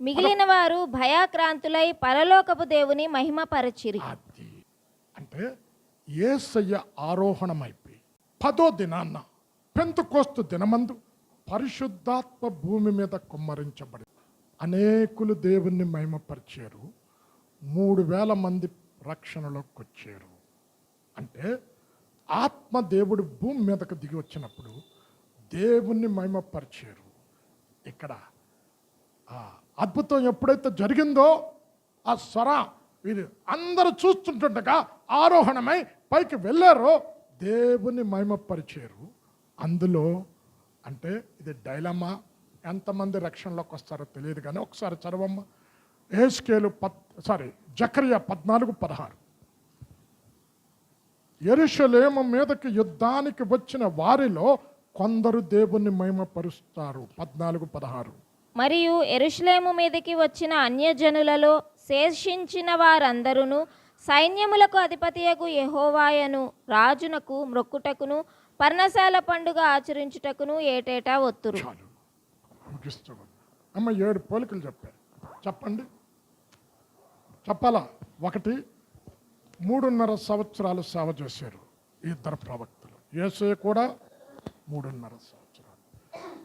మిగిలిన వారు భయాక్రాంతులై పరలోకపు దేవుని మహిమపరచిరి. అది అంటే యేసయ్య ఆరోహణమైపోయి 10వ దినాన్న పెంతెకోస్తు దినమందు పరిశుద్ధాత్మ భూమి మీద కుమ్మరించబడి అనేకులు దేవుణ్ణి మహిమపరిచారు. 3,000 మంది రక్షణలోకి వచ్చారు. అంటే ఆత్మ దేవుడు భూమి మీదకు దిగి వచ్చినప్పుడు దేవుణ్ణి మహిమపరిచారు. ఇక్కడ ఆ అద్భుతం ఎప్పుడైతే జరిగిందో ఆ స్వర వీరు అందరూ చూస్తుంటుండగా ఆరోహణమై పైకి వెళ్ళారో దేవుని మహిమపరిచారు. అందులో అంటే ఇది డైలమా, ఎంతమంది రక్షణలోకి వస్తారో తెలియదు కానీ ఒకసారి చదవమ్మ. యెహెజ్కేలు జకర్యా 14:16. యెరూషలేము మీదకి యుద్ధానికి వచ్చిన వారిలో కొందరు దేవుణ్ణి మహిమపరుస్తారు. 14:16. మరియు యెరూషలేము మీదకి వచ్చిన అన్యజనులలో శేషించిన వారందరూ సైన్యములకు అధిపతియగు యెహోవాయను రాజునకు మ్రొక్కుటకును పర్ణశాల పండుగ ఆచరించుటకును ఏటేటా వత్తురు. చాలు, ముగిస్తూ అమ్మ 7 పోలికలు చెప్పారు. చెప్పండి, చెప్పాలా? 1, 3.5 సంవత్సరాలు సేవ చేశారు ఈ ఇద్దరు ప్రవక్తలు. యేసయ్య కూడా 3.5 సంవత్సరాలు.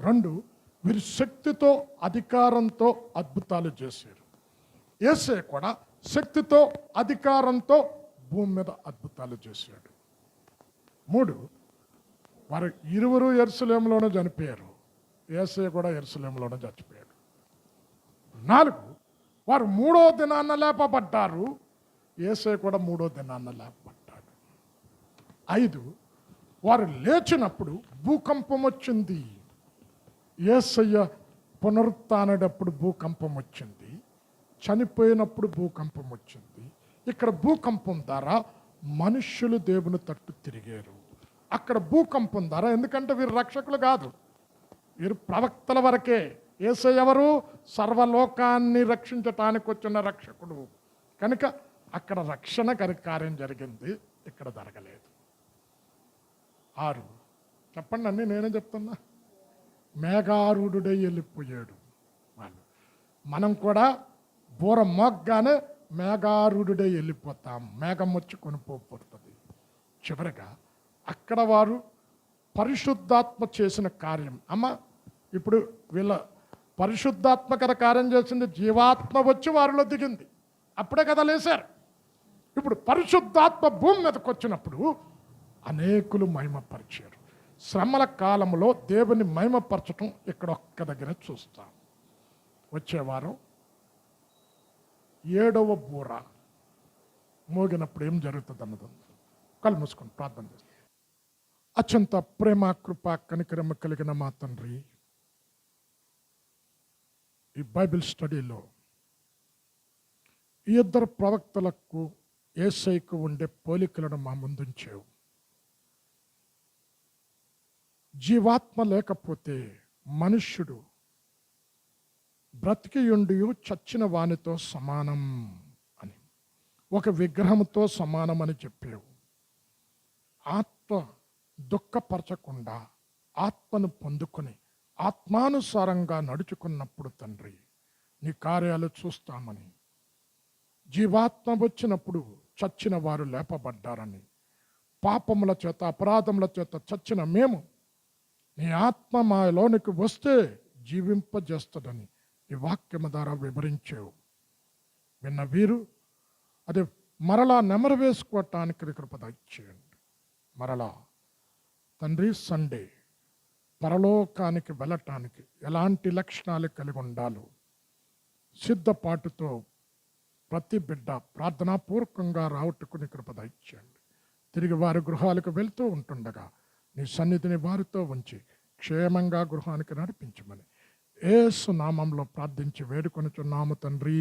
2, వీరు శక్తితో అధికారంతో అద్భుతాలు చేశారు. యేసయ్య కూడా శక్తితో అధికారంతో భూమి మీద అద్భుతాలు చేశాడు. 3, వారు ఇరువురు యెరూషలేములోనే చనిపోయారు. యేసయ్య కూడా యెరూషలేములోనే చచ్చిపోయాడు. 4, వారు 3వ దినాన్న లేపబడ్డారు. యేసయ్య కూడా 3వ దినాన్న లేపబడ్డాడు. 5, వారు లేచినప్పుడు భూకంపం వచ్చింది. యేసయ్య పునరుత్థానడప్పుడు భూకంపం వచ్చింది, చనిపోయినప్పుడు భూకంపం వచ్చింది. ఇక్కడ భూకంపం ద్వారా మనుష్యులు దేవుని తట్టు తిరిగారు. అక్కడ భూకంపం ద్వారా, ఎందుకంటే వీరు రక్షకులు కాదు, వీరు ప్రవక్తల వరకే. యేసయ్య ఎవరు? సర్వలోకాన్ని రక్షించటానికి వచ్చిన రక్షకుడు. కనుక అక్కడ రక్షణ కార్యం జరిగింది, ఇక్కడ జరగలేదు. 6, చెప్పండి అన్నీ నేనే చెప్తున్నా. మేఘారూఢుడై వెళ్ళిపోయాడు వాళ్ళు. మనం కూడా బూర మోగ్గానే మేఘారూఢుడై వెళ్ళిపోతాం. మేఘం వచ్చి కొనిపోతుంది. చివరిగా అక్కడ వారు పరిశుద్ధాత్మ చేసిన కార్యం. అమ్మ ఇప్పుడు వీళ్ళ పరిశుద్ధాత్మకర కార్యం చేసింది, జీవాత్మ వచ్చి వారిలో దిగింది. అప్పుడే కదా లేశారు. ఇప్పుడు పరిశుద్ధాత్మ భూమి మీదకి వచ్చినప్పుడు అనేకులు మహిమపరిచారు. శ్రమల కాలంలో దేవుని మహిమపరచటం ఇక్కడ ఒక్క దగ్గర చూస్తాం. వచ్చేవారం 7వ బూర మోగినప్పుడు ఏం జరుగుతుంది అన్నది కళ్ళు మూసుకొని ప్రార్థన చేస్తాం. అత్యంత ప్రేమ, కృప, కనికరమ కలిగిన మా తండ్రి, ఈ బైబిల్ స్టడీలో ఈ ఇద్దరు ప్రవక్తలకు యేసయ్యకు ఉండే పోలికలను మా ముందుంచావు. జీవాత్మ లేకపోతే మనుష్యుడు బ్రతికియుండి చచ్చిన వానితో సమానం అని, ఒక విగ్రహంతో సమానం అని చెప్పావు. ఆత్మ దుఃఖపరచకుండా ఆత్మను పొందుకొని ఆత్మానుసారంగా నడుచుకున్నప్పుడు తండ్రి నీ కార్యాలు చూస్తామని, జీవాత్మ వచ్చినప్పుడు చచ్చిన వారు లేపబడ్డారని, పాపముల చేత అపరాధముల చేత చచ్చిన మేము నీ ఆత్మ మాలోనికి వస్తే జీవింపజేస్తుందని ఈ వాక్యము ద్వారా వివరించావు. విన్న వీరు అది మరలా నెమరు వేసుకోవటానికి కృప దయచేయండి. మరలా తండ్రి సండే పరలోకానికి వెళ్ళటానికి ఎలాంటి లక్షణాలు కలిగి ఉండాలో సిద్ధపాటుతో ప్రతి బిడ్డ ప్రార్థనాపూర్వకంగా రావట్టుకుని కృప దయచేయండి. తిరిగి వారి గృహాలకు వెళ్తూ ఉంటుండగా నీ సన్నిధిని వారితో ఉంచి క్షేమంగా గృహానికి నడిపించమని యేసు నామంలో ప్రార్థించి వేడుకొనుచున్నాము తండ్రి.